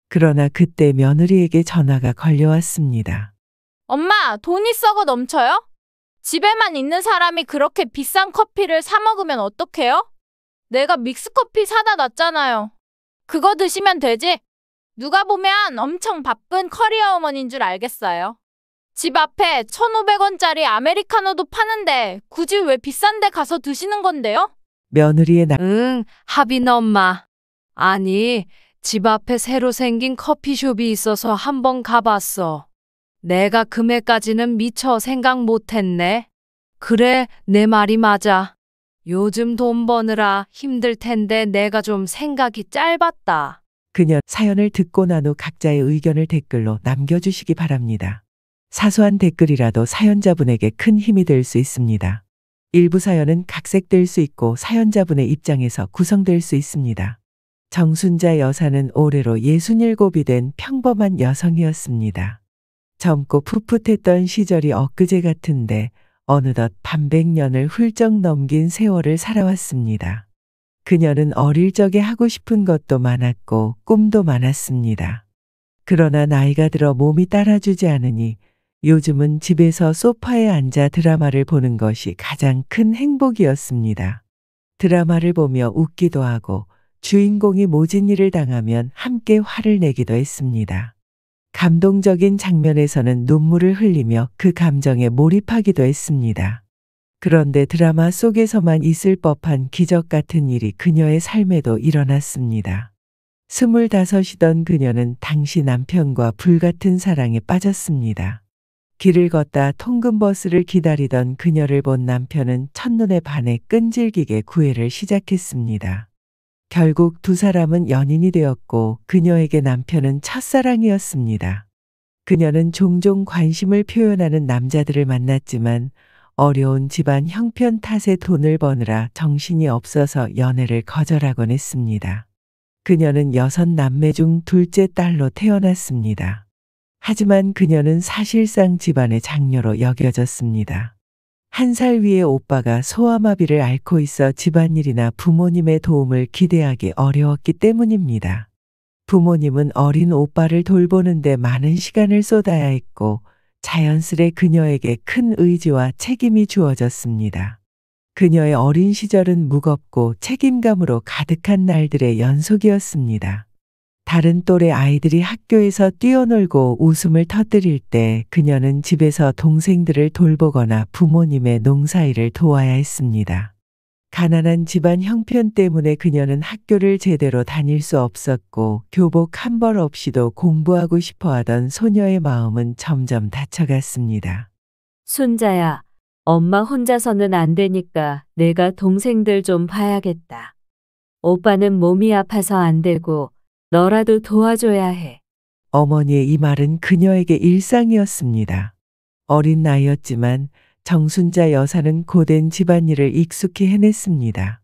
그러나 그때 며느리에게 전화가 걸려왔습니다. 엄마, 돈이 썩어 넘쳐요? 집에만 있는 사람이 그렇게 비싼 커피를 사 먹으면 어떡해요? 내가 믹스커피 사다 놨잖아요. 그거 드시면 되지? 누가 보면 엄청 바쁜 커리어 어머니인 줄 알겠어요. 집 앞에 1,500원짜리 아메리카노도 파는데 굳이 왜 비싼 데 가서 드시는 건데요? 며느리의 응, 하빈 엄마. 아니, 집 앞에 새로 생긴 커피숍이 있어서 한번 가봤어. 내가 금액까지는 미처 생각 못했네. 그래, 내 말이 맞아. 요즘 돈 버느라 힘들 텐데 내가 좀 생각이 짧았다. 그녀 사연을 듣고 난 후 각자의 의견을 댓글로 남겨주시기 바랍니다. 사소한 댓글이라도 사연자분에게 큰 힘이 될 수 있습니다. 일부 사연은 각색될 수 있고 사연자분의 입장에서 구성될 수 있습니다. 정순자 여사는 올해로 67이 된 평범한 여성이었습니다. 젊고 풋풋했던 시절이 엊그제 같은데 어느덧 반백년을 훌쩍 넘긴 세월을 살아왔습니다. 그녀는 어릴 적에 하고 싶은 것도 많았고 꿈도 많았습니다. 그러나 나이가 들어 몸이 따라주지 않으니 요즘은 집에서 소파에 앉아 드라마를 보는 것이 가장 큰 행복이었습니다. 드라마를 보며 웃기도 하고 주인공이 모진 일을 당하면 함께 화를 내기도 했습니다. 감동적인 장면에서는 눈물을 흘리며 그 감정에 몰입하기도 했습니다. 그런데 드라마 속에서만 있을 법한 기적 같은 일이 그녀의 삶에도 일어났습니다. 25이던 그녀는 당시 남편과 불같은 사랑에 빠졌습니다. 길을 걷다 통근버스를 기다리던 그녀를 본 남편은 첫눈에 반해 끈질기게 구애를 시작했습니다. 결국 두 사람은 연인이 되었고 그녀에게 남편은 첫사랑이었습니다. 그녀는 종종 관심을 표현하는 남자들을 만났지만 어려운 집안 형편 탓에 돈을 버느라 정신이 없어서 연애를 거절하곤 했습니다. 그녀는 6남매 중 둘째 딸로 태어났습니다. 하지만 그녀는 사실상 집안의 장녀로 여겨졌습니다. 1살 위의 오빠가 소아마비를 앓고 있어 집안일이나 부모님의 도움을 기대하기 어려웠기 때문입니다. 부모님은 어린 오빠를 돌보는데 많은 시간을 쏟아야 했고 자연스레 그녀에게 큰 의지와 책임이 주어졌습니다. 그녀의 어린 시절은 무겁고 책임감으로 가득한 날들의 연속이었습니다. 다른 또래 아이들이 학교에서 뛰어놀고 웃음을 터뜨릴 때 그녀는 집에서 동생들을 돌보거나 부모님의 농사일을 도와야 했습니다. 가난한 집안 형편 때문에 그녀는 학교를 제대로 다닐 수 없었고 교복 한 벌 없이도 공부하고 싶어 하던 소녀의 마음은 점점 닫혀갔습니다. 순자야, 엄마 혼자서는 안 되니까 내가 동생들 좀 봐야겠다. 오빠는 몸이 아파서 안 되고 너라도 도와줘야 해. 어머니의 이 말은 그녀에게 일상이었습니다. 어린 나이였지만 정순자 여사는 고된 집안일을 익숙히 해냈습니다.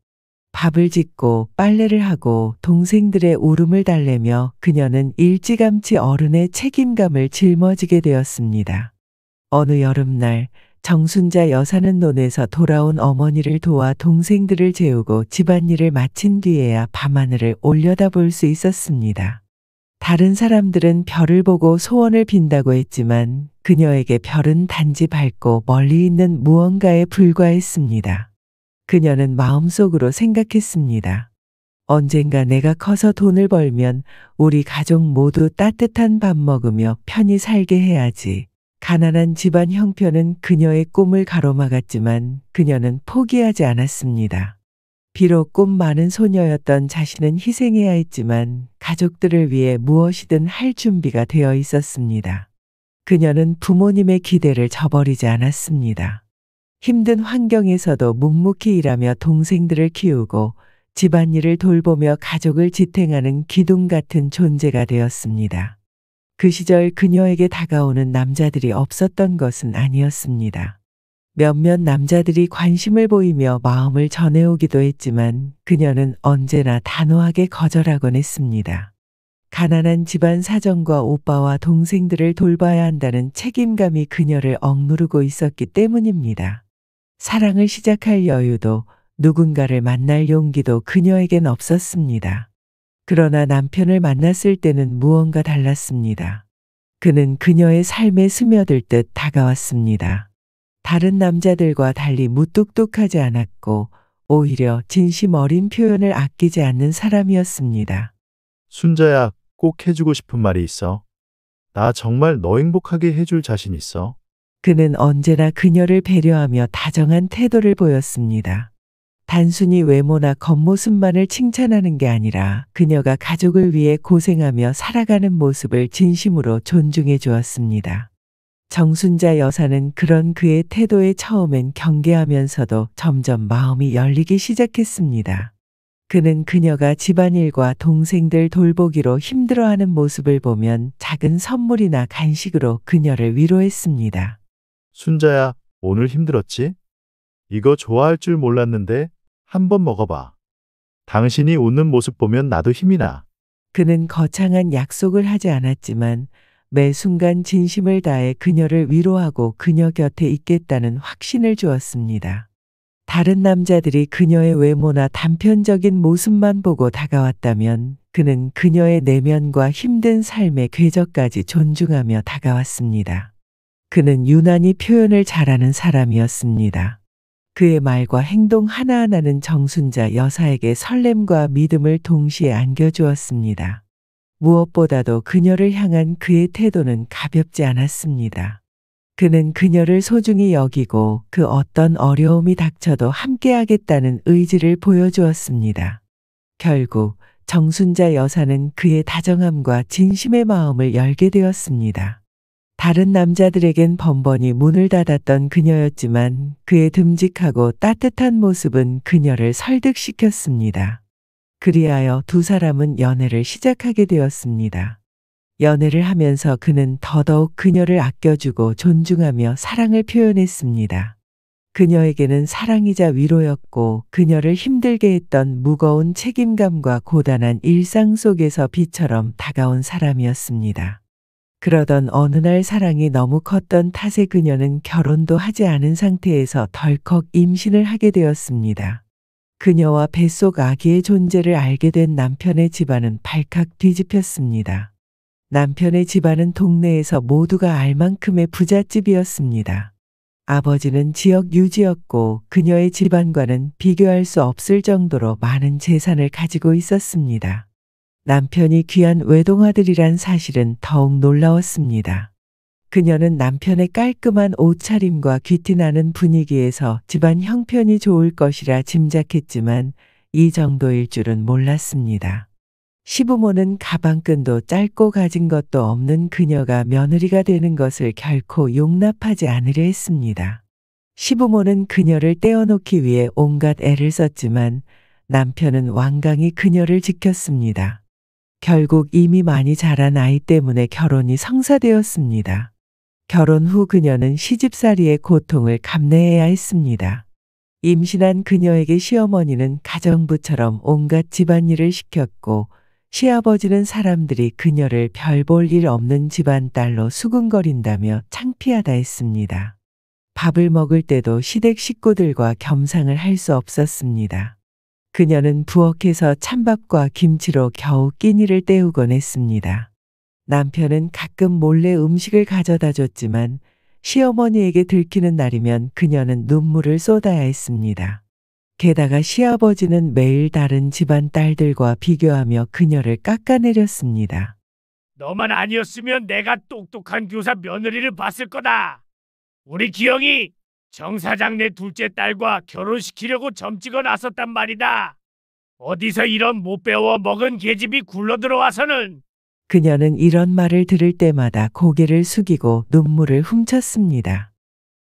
밥을 짓고 빨래를 하고 동생들의 울음을 달래며 그녀는 일찌감치 어른의 책임감을 짊어지게 되었습니다. 어느 여름날 정순자 여사는 논에서 돌아온 어머니를 도와 동생들을 재우고 집안일을 마친 뒤에야 밤하늘을 올려다볼 수 있었습니다. 다른 사람들은 별을 보고 소원을 빈다고 했지만 그녀에게 별은 단지 밝고 멀리 있는 무언가에 불과했습니다. 그녀는 마음속으로 생각했습니다. 언젠가 내가 커서 돈을 벌면 우리 가족 모두 따뜻한 밥 먹으며 편히 살게 해야지. 가난한 집안 형편은 그녀의 꿈을 가로막았지만 그녀는 포기하지 않았습니다. 비록 꿈 많은 소녀였던 자신은 희생해야 했지만 가족들을 위해 무엇이든 할 준비가 되어 있었습니다. 그녀는 부모님의 기대를 저버리지 않았습니다. 힘든 환경에서도 묵묵히 일하며 동생들을 키우고 집안일을 돌보며 가족을 지탱하는 기둥 같은 존재가 되었습니다. 그 시절 그녀에게 다가오는 남자들이 없었던 것은 아니었습니다. 몇몇 남자들이 관심을 보이며 마음을 전해오기도 했지만 그녀는 언제나 단호하게 거절하곤 했습니다. 가난한 집안 사정과 오빠와 동생들을 돌봐야 한다는 책임감이 그녀를 억누르고 있었기 때문입니다. 사랑을 시작할 여유도 누군가를 만날 용기도 그녀에겐 없었습니다. 그러나 남편을 만났을 때는 무언가 달랐습니다. 그는 그녀의 삶에 스며들 듯 다가왔습니다. 다른 남자들과 달리 무뚝뚝하지 않았고 오히려 진심 어린 표현을 아끼지 않는 사람이었습니다. 순자야, 꼭 해주고 싶은 말이 있어. 나 정말 너 행복하게 해줄 자신 있어. 그는 언제나 그녀를 배려하며 다정한 태도를 보였습니다. 단순히 외모나 겉모습만을 칭찬하는 게 아니라 그녀가 가족을 위해 고생하며 살아가는 모습을 진심으로 존중해 주었습니다. 정순자 여사는 그런 그의 태도에 처음엔 경계하면서도 점점 마음이 열리기 시작했습니다. 그는 그녀가 집안일과 동생들 돌보기로 힘들어하는 모습을 보면 작은 선물이나 간식으로 그녀를 위로했습니다. 순자야, 오늘 힘들었지? 이거 좋아할 줄 몰랐는데 한번 먹어봐. 당신이 웃는 모습 보면 나도 힘이 나. 그는 거창한 약속을 하지 않았지만 매 순간 진심을 다해 그녀를 위로하고 그녀 곁에 있겠다는 확신을 주었습니다. 다른 남자들이 그녀의 외모나 단편적인 모습만 보고 다가왔다면 그는 그녀의 내면과 힘든 삶의 궤적까지 존중하며 다가왔습니다. 그는 유난히 표현을 잘하는 사람이었습니다. 그의 말과 행동 하나하나는 정순자 여사에게 설렘과 믿음을 동시에 안겨주었습니다. 무엇보다도 그녀를 향한 그의 태도는 가볍지 않았습니다. 그는 그녀를 소중히 여기고 그 어떤 어려움이 닥쳐도 함께하겠다는 의지를 보여주었습니다. 결국 정순자 여사는 그의 다정함과 진심의 마음을 열게 되었습니다. 다른 남자들에겐 번번이 문을 닫았던 그녀였지만 그의 듬직하고 따뜻한 모습은 그녀를 설득시켰습니다. 그리하여 두 사람은 연애를 시작하게 되었습니다. 연애를 하면서 그는 더더욱 그녀를 아껴주고 존중하며 사랑을 표현했습니다. 그녀에게는 사랑이자 위로였고 그녀를 힘들게 했던 무거운 책임감과 고단한 일상 속에서 비처럼 다가온 사람이었습니다. 그러던 어느 날 사랑이 너무 컸던 탓에 그녀는 결혼도 하지 않은 상태에서 덜컥 임신을 하게 되었습니다. 그녀와 뱃속 아기의 존재를 알게 된 남편의 집안은 발칵 뒤집혔습니다. 남편의 집안은 동네에서 모두가 알 만큼의 부잣집이었습니다. 아버지는 지역 유지였고 그녀의 집안과는 비교할 수 없을 정도로 많은 재산을 가지고 있었습니다. 남편이 귀한 외동아들이란 사실은 더욱 놀라웠습니다. 그녀는 남편의 깔끔한 옷차림과 귀티나는 분위기에서 집안 형편이 좋을 것이라 짐작했지만 이 정도일 줄은 몰랐습니다. 시부모는 가방끈도 짧고 가진 것도 없는 그녀가 며느리가 되는 것을 결코 용납하지 않으려 했습니다. 시부모는 그녀를 떼어놓기 위해 온갖 애를 썼지만 남편은 완강히 그녀를 지켰습니다. 결국 이미 많이 자란 아이 때문에 결혼이 성사되었습니다. 결혼 후 그녀는 시집살이의 고통을 감내해야 했습니다. 임신한 그녀에게 시어머니는 가정부처럼 온갖 집안일을 시켰고 시아버지는 사람들이 그녀를 별 볼 일 없는 집안 딸로 수군거린다며 창피하다 했습니다. 밥을 먹을 때도 시댁 식구들과 겸상을 할 수 없었습니다. 그녀는 부엌에서 찬밥과 김치로 겨우 끼니를 때우곤 했습니다. 남편은 가끔 몰래 음식을 가져다 줬지만 시어머니에게 들키는 날이면 그녀는 눈물을 쏟아야 했습니다. 게다가 시아버지는 매일 다른 집안 딸들과 비교하며 그녀를 깎아내렸습니다. 너만 아니었으면 내가 똑똑한 교사 며느리를 봤을 거다. 우리 기영이 정 사장네 둘째 딸과 결혼시키려고 점찍어 나섰단 말이다. 어디서 이런 못 배워 먹은 계집이 굴러들어와서는. 그녀는 이런 말을 들을 때마다 고개를 숙이고 눈물을 훔쳤습니다.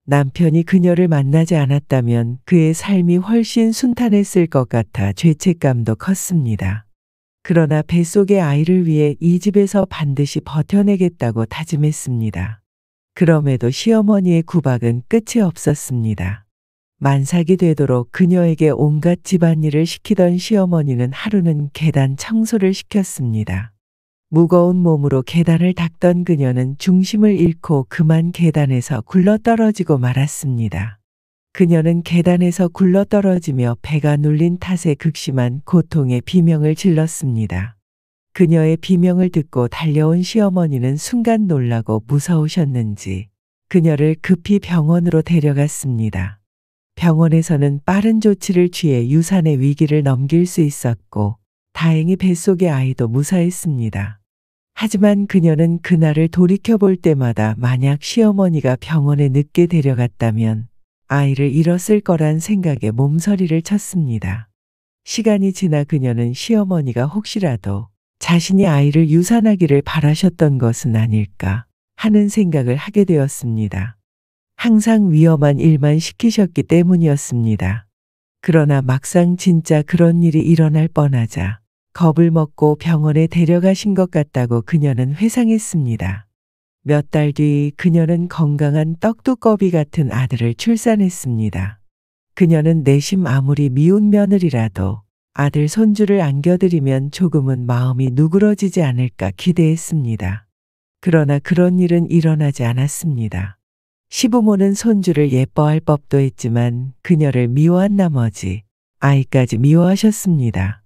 남편이 그녀를 만나지 않았다면 그의 삶이 훨씬 순탄했을 것 같아 죄책감도 컸습니다. 그러나 뱃속의 아이를 위해 이 집에서 반드시 버텨내겠다고 다짐했습니다. 그럼에도 시어머니의 구박은 끝이 없었습니다. 만삭이 되도록 그녀에게 온갖 집안일을 시키던 시어머니는 하루는 계단 청소를 시켰습니다. 무거운 몸으로 계단을 닦던 그녀는 중심을 잃고 그만 계단에서 굴러떨어지고 말았습니다. 그녀는 계단에서 굴러떨어지며 배가 눌린 탓에 극심한 고통에 비명을 질렀습니다. 그녀의 비명을 듣고 달려온 시어머니는 순간 놀라고 무서우셨는지 그녀를 급히 병원으로 데려갔습니다. 병원에서는 빠른 조치를 취해 유산의 위기를 넘길 수 있었고 다행히 뱃속의 아이도 무사했습니다. 하지만 그녀는 그날을 돌이켜볼 때마다 만약 시어머니가 병원에 늦게 데려갔다면 아이를 잃었을 거란 생각에 몸서리를 쳤습니다. 시간이 지나 그녀는 시어머니가 혹시라도 자신이 아이를 유산하기를 바라셨던 것은 아닐까 하는 생각을 하게 되었습니다. 항상 위험한 일만 시키셨기 때문이었습니다. 그러나 막상 진짜 그런 일이 일어날 뻔하자 겁을 먹고 병원에 데려가신 것 같다고 그녀는 회상했습니다. 몇 달 뒤 그녀는 건강한 떡두꺼비 같은 아들을 출산했습니다. 그녀는 내심 아무리 미운 며느리라도 아들 손주를 안겨드리면 조금은 마음이 누그러지지 않을까 기대했습니다. 그러나 그런 일은 일어나지 않았습니다. 시부모는 손주를 예뻐할 법도 했지만 그녀를 미워한 나머지 아이까지 미워하셨습니다.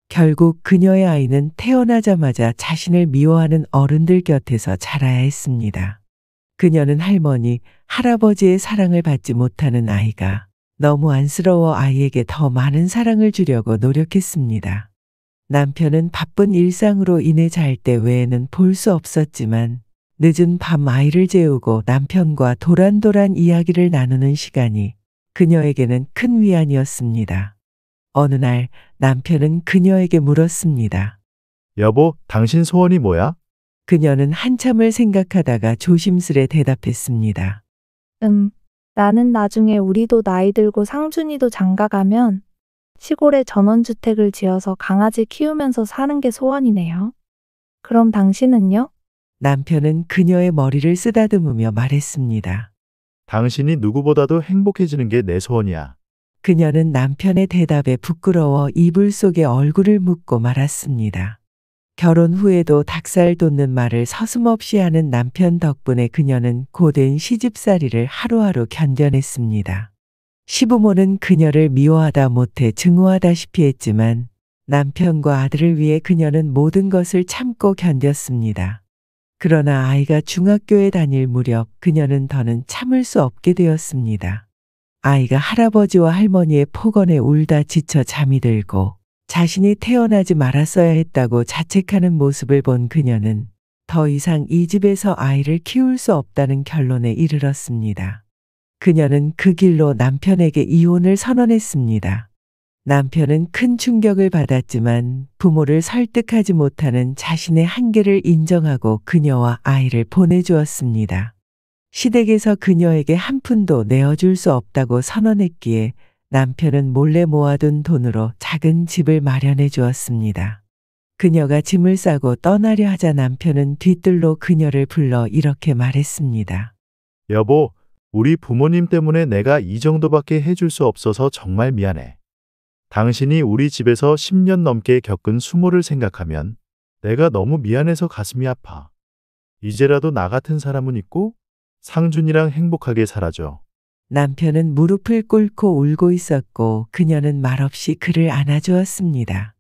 결국 그녀의 아이는 태어나자마자 자신을 미워하는 어른들 곁에서 자라야 했습니다. 그녀는 할머니, 할아버지의 사랑을 받지 못하는 아이가 너무 안쓰러워 아이에게 더 많은 사랑을 주려고 노력했습니다. 남편은 바쁜 일상으로 인해 잘 때 외에는 볼 수 없었지만 늦은 밤 아이를 재우고 남편과 도란도란 이야기를 나누는 시간이 그녀에게는 큰 위안이었습니다. 어느 날 남편은 그녀에게 물었습니다. 여보, 당신 소원이 뭐야? 그녀는 한참을 생각하다가 조심스레 대답했습니다. 나는 나중에 우리도 나이 들고 상준이도 장가가면 시골에 전원주택을 지어서 강아지 키우면서 사는 게 소원이네요. 그럼 당신은요? 남편은 그녀의 머리를 쓰다듬으며 말했습니다. 당신이 누구보다도 행복해지는 게 내 소원이야. 그녀는 남편의 대답에 부끄러워 이불 속에 얼굴을 묻고 말았습니다. 결혼 후에도 닭살 돋는 말을 서슴없이 하는 남편 덕분에 그녀는 고된 시집살이를 하루하루 견뎌냈습니다. 시부모는 그녀를 미워하다 못해 증오하다시피 했지만 남편과 아들을 위해 그녀는 모든 것을 참고 견뎠습니다. 그러나 아이가 중학교에 다닐 무렵 그녀는 더는 참을 수 없게 되었습니다. 아이가 할아버지와 할머니의 폭언에 울다 지쳐 잠이 들고 자신이 태어나지 말았어야 했다고 자책하는 모습을 본 그녀는 더 이상 이 집에서 아이를 키울 수 없다는 결론에 이르렀습니다. 그녀는 그 길로 남편에게 이혼을 선언했습니다. 남편은 큰 충격을 받았지만 부모를 설득하지 못하는 자신의 한계를 인정하고 그녀와 아이를 보내주었습니다. 시댁에서 그녀에게 한 푼도 내어줄 수 없다고 선언했기에 남편은 몰래 모아둔 돈으로 작은 집을 마련해 주었습니다. 그녀가 짐을 싸고 떠나려 하자 남편은 뒤뜰로 그녀를 불러 이렇게 말했습니다. 여보, 우리 부모님 때문에 내가 이 정도밖에 해줄 수 없어서 정말 미안해. 당신이 우리 집에서 10년 넘게 겪은 수모를 생각하면 내가 너무 미안해서 가슴이 아파. 이제라도 나 같은 사람은 있고 상준이랑 행복하게 살아줘. 남편은 무릎을 꿇고 울고 있었고 그녀는 말없이 그를 안아주었습니다.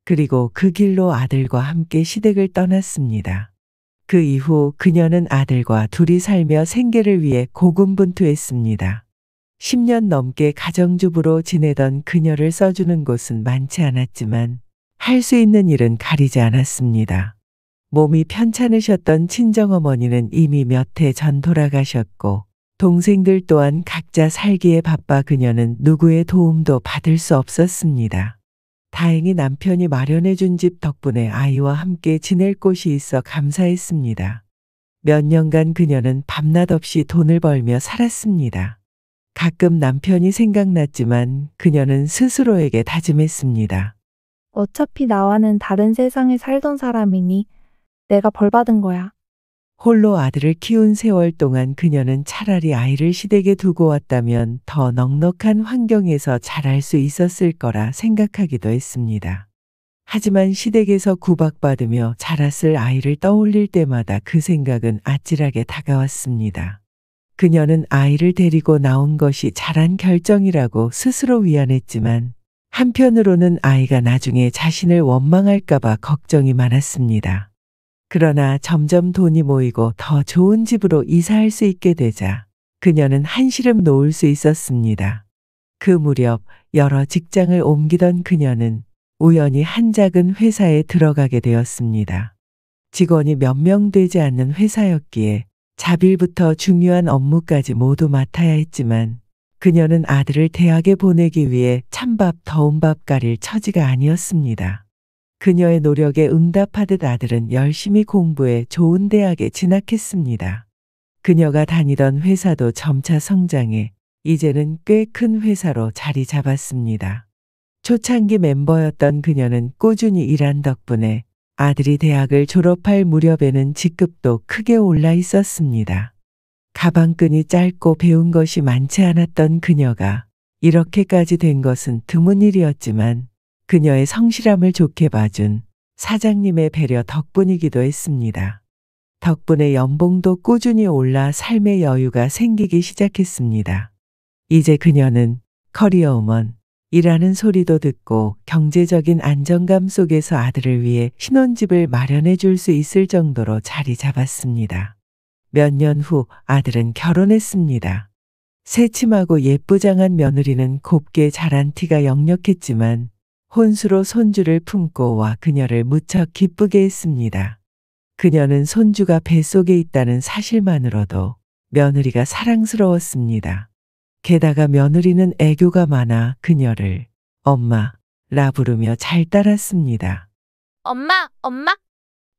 그리고 그 길로 아들과 함께 시댁을 떠났습니다. 그 이후 그녀는 아들과 둘이 살며 생계를 위해 고군분투했습니다. 10년 넘게 가정주부로 지내던 그녀를 써주는 곳은 많지 않았지만 할 수 있는 일은 가리지 않았습니다. 몸이 편찮으셨던 친정어머니는 이미 몇 해 전 돌아가셨고 동생들 또한 각자 살기에 바빠 그녀는 누구의 도움도 받을 수 없었습니다. 다행히 남편이 마련해준 집 덕분에 아이와 함께 지낼 곳이 있어 감사했습니다. 몇 년간 그녀는 밤낮 없이 돈을 벌며 살았습니다. 가끔 남편이 생각났지만 그녀는 스스로에게 다짐했습니다. 어차피 나와는 다른 세상에 살던 사람이니 내가 벌 받은 거야. 홀로 아들을 키운 세월 동안 그녀는 차라리 아이를 시댁에 두고 왔다면 더 넉넉한 환경에서 자랄 수 있었을 거라 생각하기도 했습니다. 하지만 시댁에서 구박받으며 자랐을 아이를 떠올릴 때마다 그 생각은 아찔하게 다가왔습니다. 그녀는 아이를 데리고 나온 것이 잘한 결정이라고 스스로 위안했지만 한편으로는 아이가 나중에 자신을 원망할까봐 걱정이 많았습니다. 그러나 점점 돈이 모이고 더 좋은 집으로 이사할 수 있게 되자 그녀는 한시름 놓을 수 있었습니다. 그 무렵 여러 직장을 옮기던 그녀는 우연히 한 작은 회사에 들어가게 되었습니다. 직원이 몇 명 되지 않는 회사였기에 자빌부터 중요한 업무까지 모두 맡아야 했지만 그녀는 아들을 대학에 보내기 위해 찬밥 더운 밥 가릴 처지가 아니었습니다. 그녀의 노력에 응답하듯 아들은 열심히 공부해 좋은 대학에 진학했습니다. 그녀가 다니던 회사도 점차 성장해 이제는 꽤 큰 회사로 자리 잡았습니다. 초창기 멤버였던 그녀는 꾸준히 일한 덕분에 아들이 대학을 졸업할 무렵에는 직급도 크게 올라 있었습니다. 가방끈이 짧고 배운 것이 많지 않았던 그녀가 이렇게까지 된 것은 드문 일이었지만 그녀의 성실함을 좋게 봐준 사장님의 배려 덕분이기도 했습니다. 덕분에 연봉도 꾸준히 올라 삶의 여유가 생기기 시작했습니다. 이제 그녀는 커리어우먼, 이라는 소리도 듣고 경제적인 안정감 속에서 아들을 위해 신혼집을 마련해 줄 수 있을 정도로 자리 잡았습니다. 몇 년 후 아들은 결혼했습니다. 새침하고 예쁘장한 며느리는 곱게 자란 티가 역력했지만 혼수로 손주를 품고 와 그녀를 무척 기쁘게 했습니다. 그녀는 손주가 뱃속에 있다는 사실만으로도 며느리가 사랑스러웠습니다. 게다가 며느리는 애교가 많아 그녀를 엄마라 부르며 잘 따랐습니다. 엄마,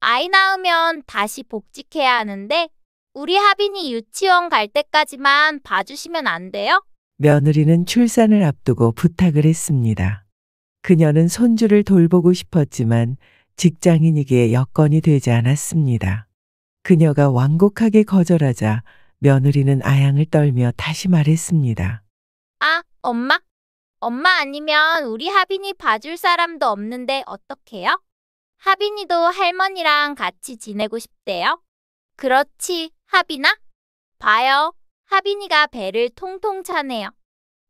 아이 낳으면 다시 복직해야 하는데 우리 하빈이 유치원 갈 때까지만 봐주시면 안 돼요? 며느리는 출산을 앞두고 부탁을 했습니다. 그녀는 손주를 돌보고 싶었지만 직장인이기에 여건이 되지 않았습니다. 그녀가 완곡하게 거절하자 며느리는 아양을 떨며 다시 말했습니다. 아, 엄마 아니면 우리 하빈이 봐줄 사람도 없는데 어떡해요? 하빈이도 할머니랑 같이 지내고 싶대요. 그렇지, 하빈아? 봐요, 하빈이가 배를 통통 차네요.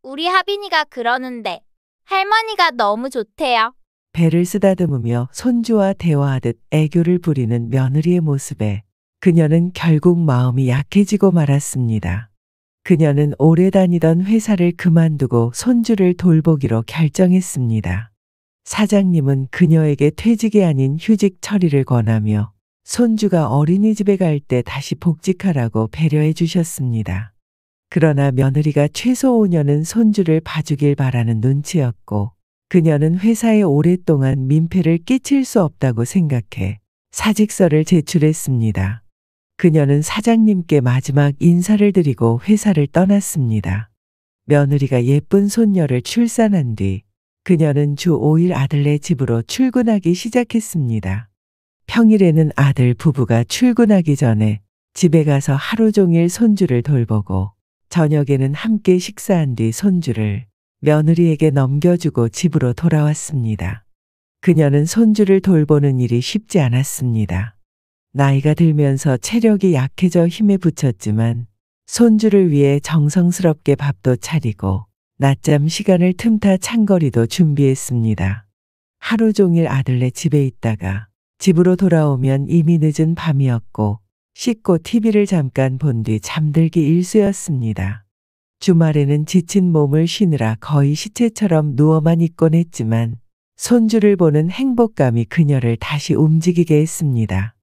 우리 하빈이가 그러는데 할머니가 너무 좋대요. 배를 쓰다듬으며 손주와 대화하듯 애교를 부리는 며느리의 모습에 그녀는 결국 마음이 약해지고 말았습니다. 그녀는 오래 다니던 회사를 그만두고 손주를 돌보기로 결정했습니다. 사장님은 그녀에게 퇴직이 아닌 휴직 처리를 권하며 손주가 어린이집에 갈 때 다시 복직하라고 배려해 주셨습니다. 그러나 며느리가 최소 5년은 손주를 봐주길 바라는 눈치였고 그녀는 회사에 오랫동안 민폐를 끼칠 수 없다고 생각해 사직서를 제출했습니다. 그녀는 사장님께 마지막 인사를 드리고 회사를 떠났습니다. 며느리가 예쁜 손녀를 출산한 뒤 그녀는 주 5일 아들네 집으로 출근하기 시작했습니다. 평일에는 아들 부부가 출근하기 전에 집에 가서 하루 종일 손주를 돌보고 저녁에는 함께 식사한 뒤 손주를 며느리에게 넘겨주고 집으로 돌아왔습니다. 그녀는 손주를 돌보는 일이 쉽지 않았습니다. 나이가 들면서 체력이 약해져 힘에 부쳤지만 손주를 위해 정성스럽게 밥도 차리고 낮잠 시간을 틈타 찬거리도 준비했습니다. 하루 종일 아들네 집에 있다가 집으로 돌아오면 이미 늦은 밤이었고 씻고 TV를 잠깐 본 뒤 잠들기 일쑤였습니다. 주말에는 지친 몸을 쉬느라 거의 시체처럼 누워만 있곤 했지만 손주를 보는 행복감이 그녀를 다시 움직이게 했습니다.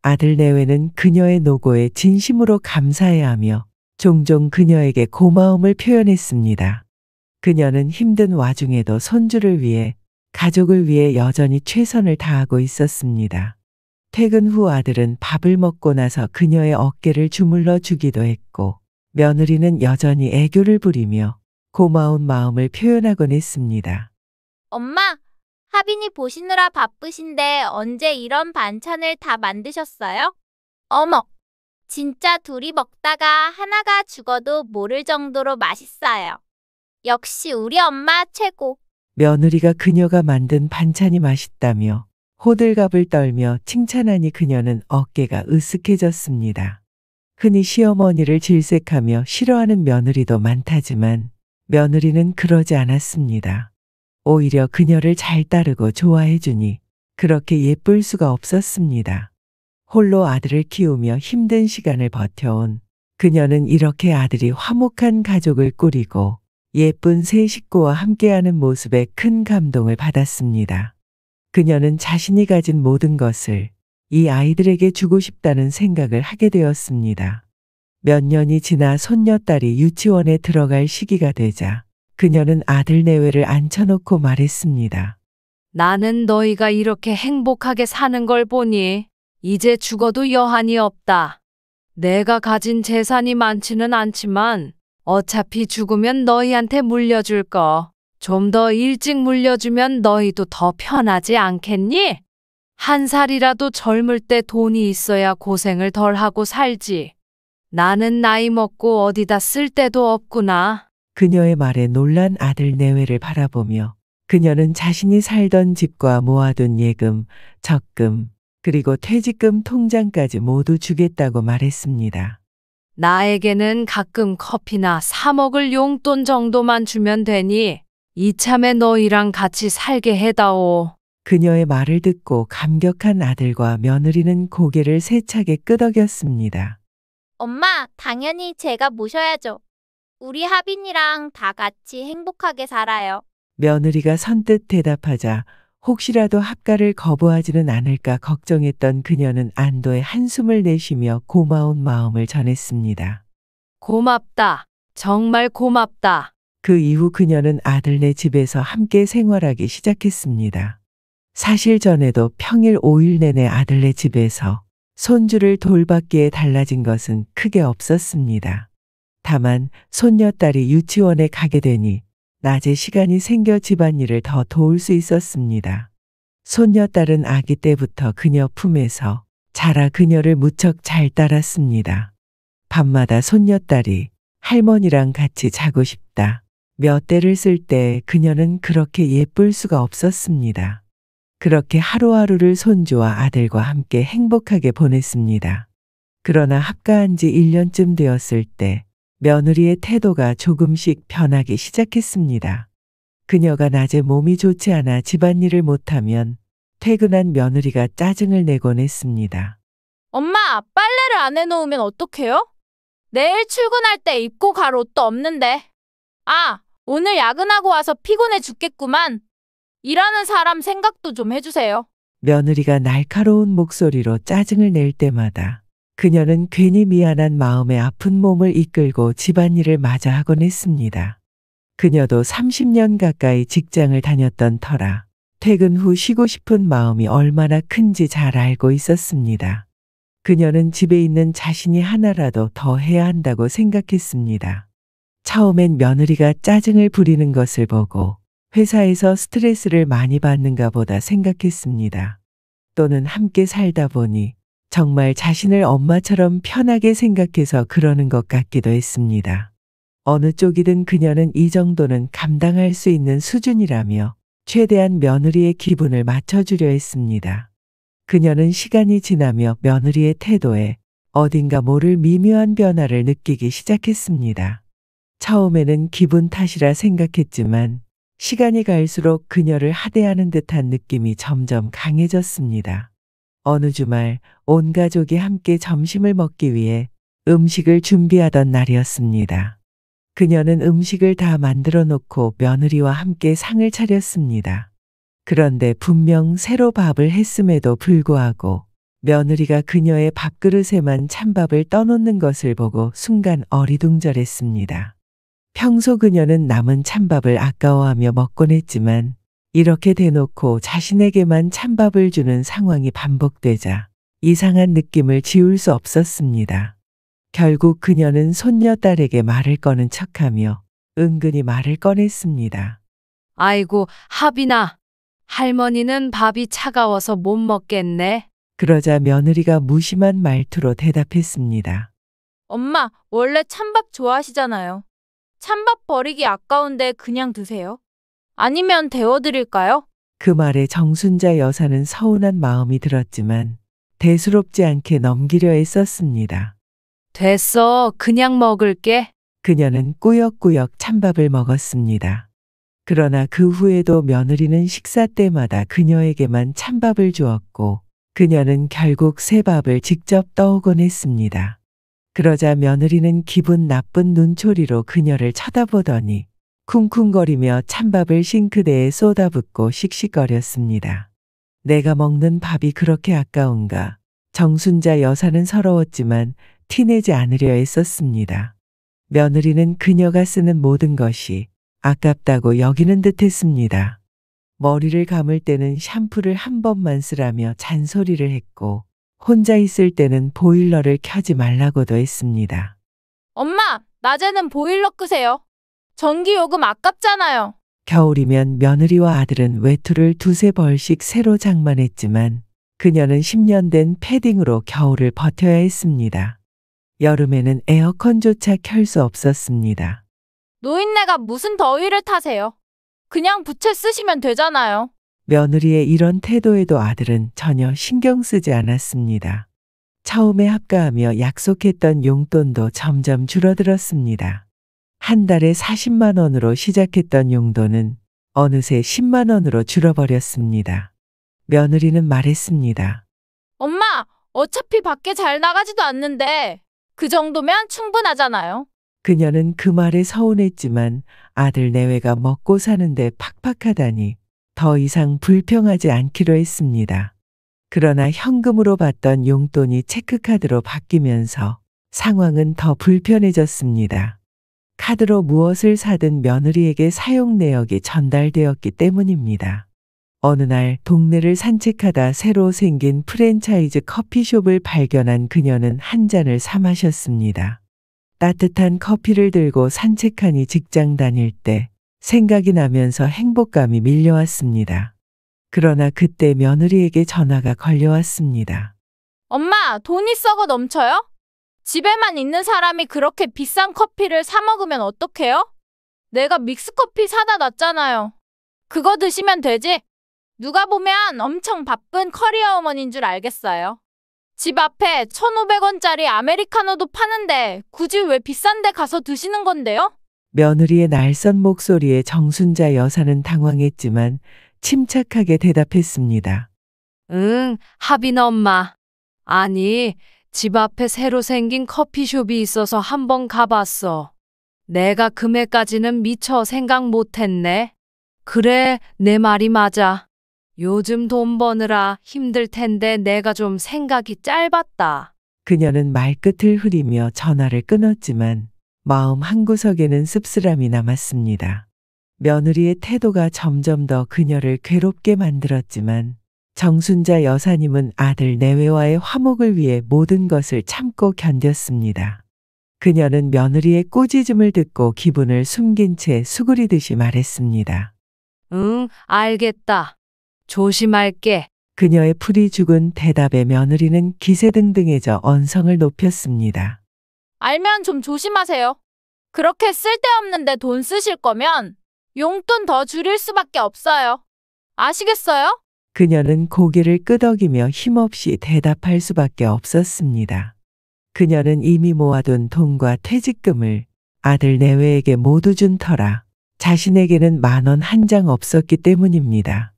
아들 내외는 그녀의 노고에 진심으로 감사해야 하며 종종 그녀에게 고마움을 표현했습니다. 그녀는 힘든 와중에도 손주를 위해 가족을 위해 여전히 최선을 다하고 있었습니다. 퇴근 후 아들은 밥을 먹고 나서 그녀의 어깨를 주물러 주기도 했고 며느리는 여전히 애교를 부리며 고마운 마음을 표현하곤 했습니다. 엄마, 하빈이 보시느라 바쁘신데 언제 이런 반찬을 다 만드셨어요? 어머, 진짜 둘이 먹다가 하나가 죽어도 모를 정도로 맛있어요. 역시 우리 엄마 최고. 며느리가 그녀가 만든 반찬이 맛있다며 호들갑을 떨며 칭찬하니 그녀는 어깨가 으쓱해졌습니다. 흔히 시어머니를 질색하며 싫어하는 며느리도 많다지만 며느리는 그러지 않았습니다. 오히려 그녀를 잘 따르고 좋아해주니 그렇게 예쁠 수가 없었습니다. 홀로 아들을 키우며 힘든 시간을 버텨온 그녀는 이렇게 아들이 화목한 가족을 꾸리고 예쁜 세 식구와 함께하는 모습에 큰 감동을 받았습니다. 그녀는 자신이 가진 모든 것을 이 아이들에게 주고 싶다는 생각을 하게 되었습니다. 몇 년이 지나 손녀딸이 유치원에 들어갈 시기가 되자 그녀는 아들 내외를 앉혀놓고 말했습니다. 나는 너희가 이렇게 행복하게 사는 걸 보니 이제 죽어도 여한이 없다. 내가 가진 재산이 많지는 않지만 어차피 죽으면 너희한테 물려줄 거. 좀 더 일찍 물려주면 너희도 더 편하지 않겠니? 한 살이라도 젊을 때 돈이 있어야 고생을 덜 하고 살지. 나는 나이 먹고 어디다 쓸 데도 없구나. 그녀의 말에 놀란 아들 내외를 바라보며 그녀는 자신이 살던 집과 모아둔 예금, 적금, 그리고 퇴직금 통장까지 모두 주겠다고 말했습니다. 나에게는 가끔 커피나 사 먹을 용돈 정도만 주면 되니 이참에 너희랑 같이 살게 해다오. 그녀의 말을 듣고 감격한 아들과 며느리는 고개를 세차게 끄덕였습니다. 엄마, 당연히 제가 모셔야죠. 우리 하빈이랑 다 같이 행복하게 살아요. 며느리가 선뜻 대답하자 혹시라도 합가를 거부하지는 않을까 걱정했던 그녀는 안도의 한숨을 내쉬며 고마운 마음을 전했습니다. 고맙다. 정말 고맙다. 그 이후 그녀는 아들네 집에서 함께 생활하기 시작했습니다. 사실 전에도 평일 5일 내내 아들네 집에서 손주를 돌봤기에 달라진 것은 크게 없었습니다. 다만 손녀딸이 유치원에 가게 되니 낮에 시간이 생겨 집안일을 더 도울 수 있었습니다. 손녀딸은 아기 때부터 그녀 품에서 자라 그녀를 무척 잘 따랐습니다. 밤마다 손녀딸이 할머니랑 같이 자고 싶다. 몇 대를 쓸 때 그녀는 그렇게 예쁠 수가 없었습니다. 그렇게 하루하루를 손주와 아들과 함께 행복하게 보냈습니다. 그러나 합가한 지 1년쯤 되었을 때 며느리의 태도가 조금씩 변하기 시작했습니다. 그녀가 낮에 몸이 좋지 않아 집안일을 못하면 퇴근한 며느리가 짜증을 내곤 했습니다. 엄마, 빨래를 안 해놓으면 어떡해요? 내일 출근할 때 입고 갈 옷도 없는데. 아, 오늘 야근하고 와서 피곤해 죽겠구만. 일하는 사람 생각도 좀 해주세요. 며느리가 날카로운 목소리로 짜증을 낼 때마다 그녀는 괜히 미안한 마음에 아픈 몸을 이끌고 집안일을 마저 하곤 했습니다. 그녀도 30년 가까이 직장을 다녔던 터라 퇴근 후 쉬고 싶은 마음이 얼마나 큰지 잘 알고 있었습니다. 그녀는 집에 있는 자신이 하나라도 더 해야 한다고 생각했습니다. 처음엔 며느리가 짜증을 부리는 것을 보고 회사에서 스트레스를 많이 받는가 보다 생각했습니다. 또는 함께 살다 보니 정말 자신을 엄마처럼 편하게 생각해서 그러는 것 같기도 했습니다. 어느 쪽이든 그녀는 이 정도는 감당할 수 있는 수준이라며 최대한 며느리의 기분을 맞춰주려 했습니다. 그녀는 시간이 지나며 며느리의 태도에 어딘가 모를 미묘한 변화를 느끼기 시작했습니다. 처음에는 기분 탓이라 생각했지만 시간이 갈수록 그녀를 하대하는 듯한 느낌이 점점 강해졌습니다. 어느 주말 온 가족이 함께 점심을 먹기 위해 음식을 준비하던 날이었습니다. 그녀는 음식을 다 만들어 놓고 며느리와 함께 상을 차렸습니다. 그런데 분명 새로 밥을 했음에도 불구하고 며느리가 그녀의 밥그릇에만 찬밥을 떠놓는 것을 보고 순간 어리둥절했습니다. 평소 그녀는 남은 찬밥을 아까워하며 먹곤 했지만 이렇게 대놓고 자신에게만 찬밥을 주는 상황이 반복되자 이상한 느낌을 지울 수 없었습니다. 결국 그녀는 손녀딸에게 말을 꺼는 척하며 은근히 말을 꺼냈습니다. 아이고, 하빈아. 할머니는 밥이 차가워서 못 먹겠네. 그러자 며느리가 무심한 말투로 대답했습니다. 엄마, 원래 찬밥 좋아하시잖아요. 찬밥 버리기 아까운데 그냥 드세요. 아니면 데워드릴까요? 그 말에 정순자 여사는 서운한 마음이 들었지만 대수롭지 않게 넘기려 애썼습니다. 됐어. 그냥 먹을게. 그녀는 꾸역꾸역 찬밥을 먹었습니다. 그러나 그 후에도 며느리는 식사 때마다 그녀에게만 찬밥을 주었고 그녀는 결국 새 밥을 직접 떠오곤 했습니다. 그러자 며느리는 기분 나쁜 눈초리로 그녀를 쳐다보더니 쿵쿵거리며 찬밥을 싱크대에 쏟아붓고 씩씩거렸습니다. 내가 먹는 밥이 그렇게 아까운가? 정순자 여사는 서러웠지만 티내지 않으려 애썼습니다. 며느리는 그녀가 쓰는 모든 것이 아깝다고 여기는 듯했습니다. 머리를 감을 때는 샴푸를 한 번만 쓰라며 잔소리를 했고 혼자 있을 때는 보일러를 켜지 말라고도 했습니다. 엄마, 낮에는 보일러 끄세요. 전기요금 아깝잖아요. 겨울이면 며느리와 아들은 외투를 두세 벌씩 새로 장만했지만 그녀는 10년 된 패딩으로 겨울을 버텨야 했습니다. 여름에는 에어컨조차 켤 수 없었습니다. 노인네가 무슨 더위를 타세요? 그냥 부채 쓰시면 되잖아요. 며느리의 이런 태도에도 아들은 전혀 신경 쓰지 않았습니다. 처음에 합가하며 약속했던 용돈도 점점 줄어들었습니다. 한 달에 40만 원으로 시작했던 용돈은 어느새 10만 원으로 줄어버렸습니다. 며느리는 말했습니다. 엄마, 어차피 밖에 잘 나가지도 않는데 그 정도면 충분하잖아요. 그녀는 그 말에 서운했지만 아들 내외가 먹고 사는데 팍팍하다니 더 이상 불평하지 않기로 했습니다. 그러나 현금으로 받던 용돈이 체크카드로 바뀌면서 상황은 더 불편해졌습니다. 카드로 무엇을 사든 며느리에게 사용 내역이 전달되었기 때문입니다. 어느 날 동네를 산책하다 새로 생긴 프랜차이즈 커피숍을 발견한 그녀는 한 잔을 사 마셨습니다. 따뜻한 커피를 들고 산책하니 직장 다닐 때 생각이 나면서 행복감이 밀려왔습니다. 그러나 그때 며느리에게 전화가 걸려왔습니다. 엄마, 돈이 썩어 넘쳐요? 집에만 있는 사람이 그렇게 비싼 커피를 사 먹으면 어떡해요? 내가 믹스커피 사다 놨잖아요. 그거 드시면 되지? 누가 보면 엄청 바쁜 커리어 어머니인 줄 알겠어요. 집 앞에 1,500원짜리 아메리카노도 파는데 굳이 왜 비싼 데 가서 드시는 건데요? 며느리의 날선 목소리에 정순자 여사는 당황했지만 침착하게 대답했습니다. 응, 하빈 엄마. 아니, 집 앞에 새로 생긴 커피숍이 있어서 한번 가봤어. 내가 금액까지는 미처 생각 못했네. 그래, 내 말이 맞아. 요즘 돈 버느라 힘들 텐데 내가 좀 생각이 짧았다. 그녀는 말끝을 흐리며 전화를 끊었지만 마음 한구석에는 씁쓸함이 남았습니다. 며느리의 태도가 점점 더 그녀를 괴롭게 만들었지만 정순자 여사님은 아들 내외와의 화목을 위해 모든 것을 참고 견뎠습니다. 그녀는 며느리의 꾸짖음을 듣고 기분을 숨긴 채 수그리듯이 말했습니다. 응, 알겠다. 조심할게. 그녀의 풀이 죽은 대답에 며느리는 기세등등해져 언성을 높였습니다. 알면 좀 조심하세요. 그렇게 쓸데없는데 돈 쓰실 거면 용돈 더 줄일 수밖에 없어요. 아시겠어요? 그녀는 고개를 끄덕이며 힘없이 대답할 수밖에 없었습니다. 그녀는 이미 모아둔 돈과 퇴직금을 아들 내외에게 모두 준 터라 자신에게는 10,000원 한 장 없었기 때문입니다.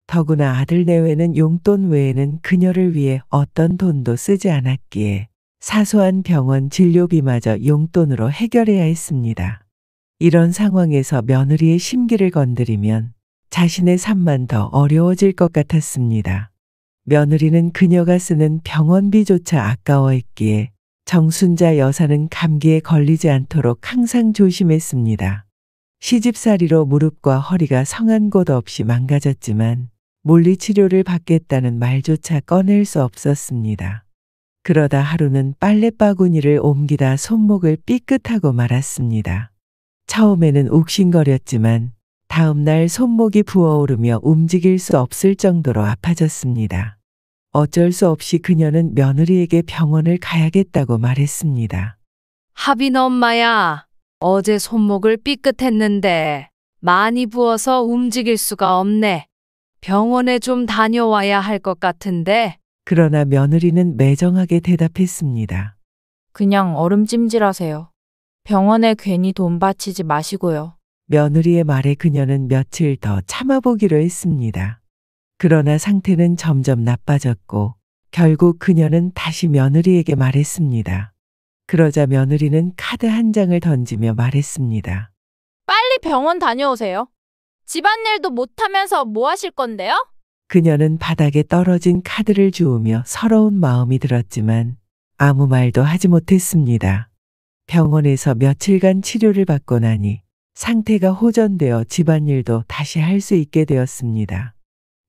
더구나 아들 내외는 용돈 외에는 그녀를 위해 어떤 돈도 쓰지 않았기에 사소한 병원 진료비마저 용돈으로 해결해야 했습니다. 이런 상황에서 며느리의 심기를 건드리면 자신의 삶만 더 어려워질 것 같았습니다. 며느리는 그녀가 쓰는 병원비조차 아까워했기에 정순자 여사는 감기에 걸리지 않도록 항상 조심했습니다. 시집살이로 무릎과 허리가 성한 곳 없이 망가졌지만 물리치료를 받겠다는 말조차 꺼낼 수 없었습니다. 그러다 하루는 빨래바구니를 옮기다 손목을 삐끗하고 말았습니다. 처음에는 욱신거렸지만 다음 날 손목이 부어오르며 움직일 수 없을 정도로 아파졌습니다. 어쩔 수 없이 그녀는 며느리에게 병원을 가야겠다고 말했습니다. 하빈 엄마야, 어제 손목을 삐끗했는데 많이 부어서 움직일 수가 없네. 병원에 좀 다녀와야 할 것 같은데. 그러나 며느리는 매정하게 대답했습니다. 그냥 얼음찜질하세요. 병원에 괜히 돈 바치지 마시고요. 며느리의 말에 그녀는 며칠 더 참아보기로 했습니다. 그러나 상태는 점점 나빠졌고 결국 그녀는 다시 며느리에게 말했습니다. 그러자 며느리는 카드 한 장을 던지며 말했습니다. 빨리 병원 다녀오세요. 집안일도 못하면서 뭐 하실 건데요? 그녀는 바닥에 떨어진 카드를 주우며 서러운 마음이 들었지만 아무 말도 하지 못했습니다. 병원에서 며칠간 치료를 받고 나니 상태가 호전되어 집안일도 다시 할 수 있게 되었습니다.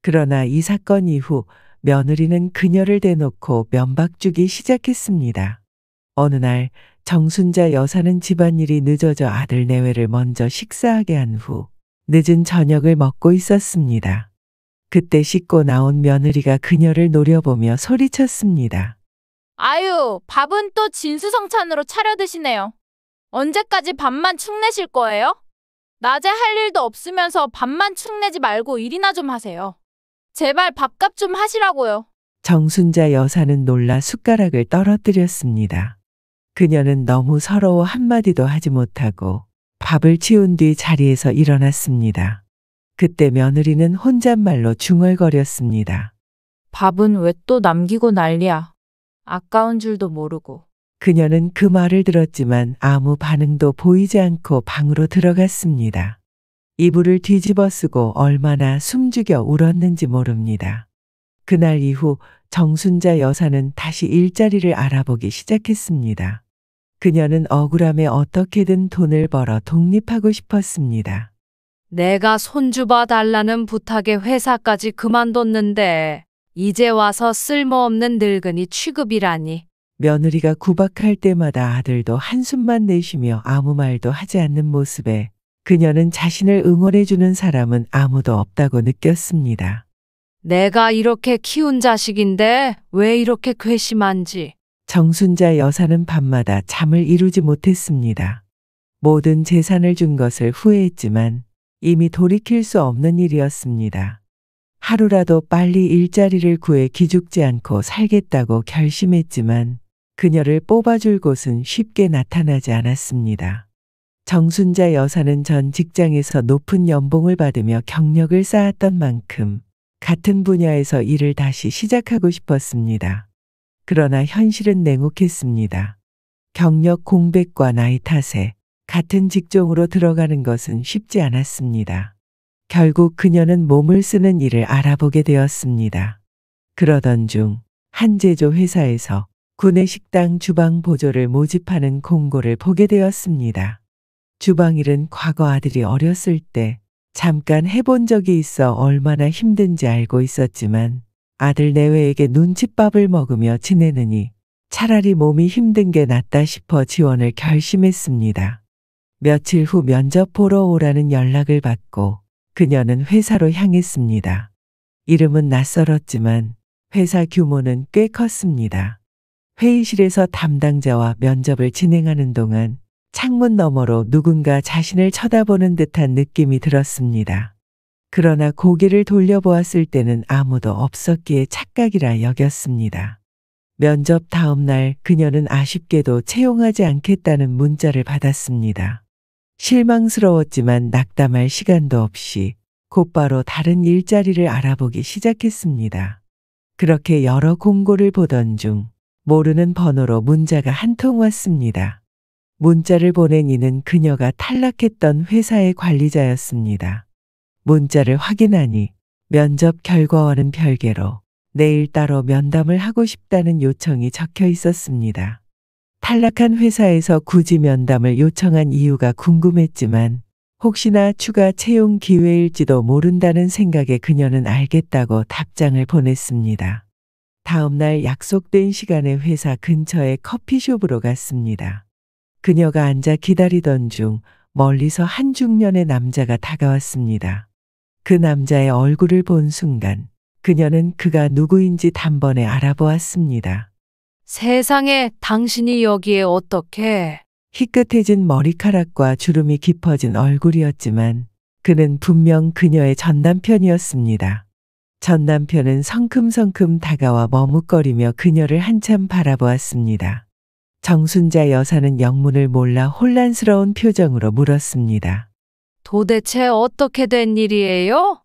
그러나 이 사건 이후 며느리는 그녀를 대놓고 면박주기 시작했습니다. 어느 날 정순자 여사는 집안일이 늦어져 아들 내외를 먼저 식사하게 한 후 늦은 저녁을 먹고 있었습니다. 그때 씻고 나온 며느리가 그녀를 노려보며 소리쳤습니다. 아유, 밥은 또 진수성찬으로 차려 드시네요. 언제까지 밥만 축내실 거예요? 낮에 할 일도 없으면서 밥만 축내지 말고 일이나 좀 하세요. 제발 밥값 좀 하시라고요. 정순자 여사는 놀라 숟가락을 떨어뜨렸습니다. 그녀는 너무 서러워 한마디도 하지 못하고 밥을 치운 뒤 자리에서 일어났습니다. 그때 며느리는 혼잣말로 중얼거렸습니다. 밥은 왜 또 남기고 난리야. 아까운 줄도 모르고. 그녀는 그 말을 들었지만 아무 반응도 보이지 않고 방으로 들어갔습니다. 이불을 뒤집어 쓰고 얼마나 숨죽여 울었는지 모릅니다. 그날 이후 정순자 여사는 다시 일자리를 알아보기 시작했습니다. 그녀는 억울함에 어떻게든 돈을 벌어 독립하고 싶었습니다. 내가 손주봐 달라는 부탁에 회사까지 그만뒀는데 이제 와서 쓸모없는 늙은이 취급이라니. 며느리가 구박할 때마다 아들도 한숨만 내쉬며 아무 말도 하지 않는 모습에 그녀는 자신을 응원해주는 사람은 아무도 없다고 느꼈습니다. 내가 이렇게 키운 자식인데 왜 이렇게 괘씸한지. 정순자 여사는 밤마다 잠을 이루지 못했습니다. 모든 재산을 준 것을 후회했지만 이미 돌이킬 수 없는 일이었습니다. 하루라도 빨리 일자리를 구해 기죽지 않고 살겠다고 결심했지만 그녀를 뽑아줄 곳은 쉽게 나타나지 않았습니다. 정순자 여사는 전 직장에서 높은 연봉을 받으며 경력을 쌓았던 만큼 같은 분야에서 일을 다시 시작하고 싶었습니다. 그러나 현실은 냉혹했습니다. 경력 공백과 나이 탓에 같은 직종으로 들어가는 것은 쉽지 않았습니다. 결국 그녀는 몸을 쓰는 일을 알아보게 되었습니다. 그러던 중 한 제조 회사에서 구내식당 주방 보조를 모집하는 공고를 보게 되었습니다. 주방일은 과거 아들이 어렸을 때 잠깐 해본 적이 있어 얼마나 힘든지 알고 있었지만 아들 내외에게 눈칫밥을 먹으며 지내느니 차라리 몸이 힘든 게 낫다 싶어 지원을 결심했습니다. 며칠 후 면접 보러 오라는 연락을 받고 그녀는 회사로 향했습니다. 이름은 낯설었지만 회사 규모는 꽤 컸습니다. 회의실에서 담당자와 면접을 진행하는 동안 창문 너머로 누군가 자신을 쳐다보는 듯한 느낌이 들었습니다. 그러나 고개를 돌려보았을 때는 아무도 없었기에 착각이라 여겼습니다. 면접 다음 날 그녀는 아쉽게도 채용하지 않겠다는 문자를 받았습니다. 실망스러웠지만 낙담할 시간도 없이 곧바로 다른 일자리를 알아보기 시작했습니다. 그렇게 여러 공고를 보던 중 모르는 번호로 문자가 한 통 왔습니다. 문자를 보낸 이는 그녀가 탈락했던 회사의 관리자였습니다. 문자를 확인하니 면접 결과와는 별개로 내일 따로 면담을 하고 싶다는 요청이 적혀 있었습니다. 탈락한 회사에서 굳이 면담을 요청한 이유가 궁금했지만 혹시나 추가 채용 기회일지도 모른다는 생각에 그녀는 알겠다고 답장을 보냈습니다. 다음 날 약속된 시간에 회사 근처의 커피숍으로 갔습니다. 그녀가 앉아 기다리던 중 멀리서 한 중년의 남자가 다가왔습니다. 그 남자의 얼굴을 본 순간 그녀는 그가 누구인지 단번에 알아보았습니다. 세상에 당신이 여기에 어떻게? 희끗해진 머리카락과 주름이 깊어진 얼굴이었지만 그는 분명 그녀의 전남편이었습니다. 전남편은 성큼성큼 다가와 머뭇거리며 그녀를 한참 바라보았습니다. 정순자 여사는 영문을 몰라 혼란스러운 표정으로 물었습니다. 도대체 어떻게 된 일이에요?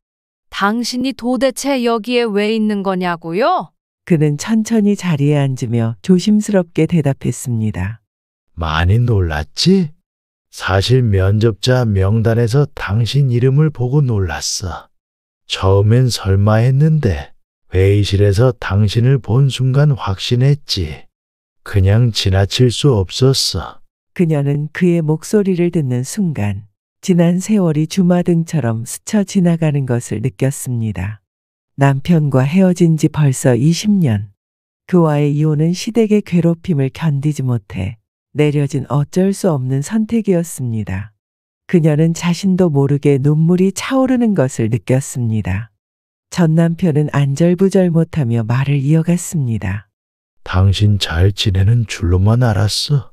당신이 도대체 여기에 왜 있는 거냐고요? 그는 천천히 자리에 앉으며 조심스럽게 대답했습니다. 많이 놀랐지? 사실 면접자 명단에서 당신 이름을 보고 놀랐어. 처음엔 설마 했는데 회의실에서 당신을 본 순간 확신했지. 그냥 지나칠 수 없었어. 그녀는 그의 목소리를 듣는 순간 지난 세월이 주마등처럼 스쳐 지나가는 것을 느꼈습니다. 남편과 헤어진 지 벌써 20년. 그와의 이혼은 시댁의 괴롭힘을 견디지 못해 내려진 어쩔 수 없는 선택이었습니다. 그녀는 자신도 모르게 눈물이 차오르는 것을 느꼈습니다. 전 남편은 안절부절 못하며 말을 이어갔습니다. 당신 잘 지내는 줄로만 알았어.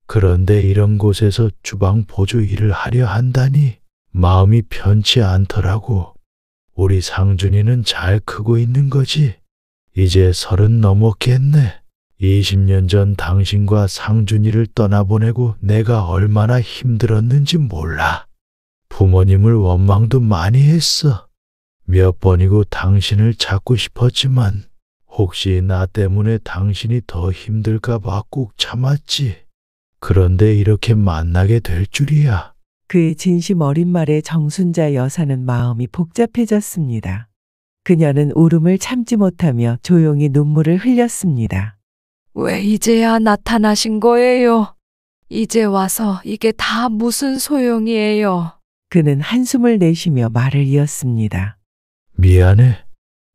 그런데 이런 곳에서 주방 보조 일을 하려 한다니 마음이 편치 않더라고. 우리 상준이는 잘 크고 있는 거지. 이제 30 넘었겠네. 20년 전 당신과 상준이를 떠나보내고 내가 얼마나 힘들었는지 몰라. 부모님을 원망도 많이 했어. 몇 번이고 당신을 찾고 싶었지만 혹시 나 때문에 당신이 더 힘들까 봐 꾹 참았지. 그런데 이렇게 만나게 될 줄이야. 그의 진심 어린 말에 정순자 여사는 마음이 복잡해졌습니다. 그녀는 울음을 참지 못하며 조용히 눈물을 흘렸습니다. 왜 이제야 나타나신 거예요? 이제 와서 이게 다 무슨 소용이에요? 그는 한숨을 내쉬며 말을 이었습니다. 미안해.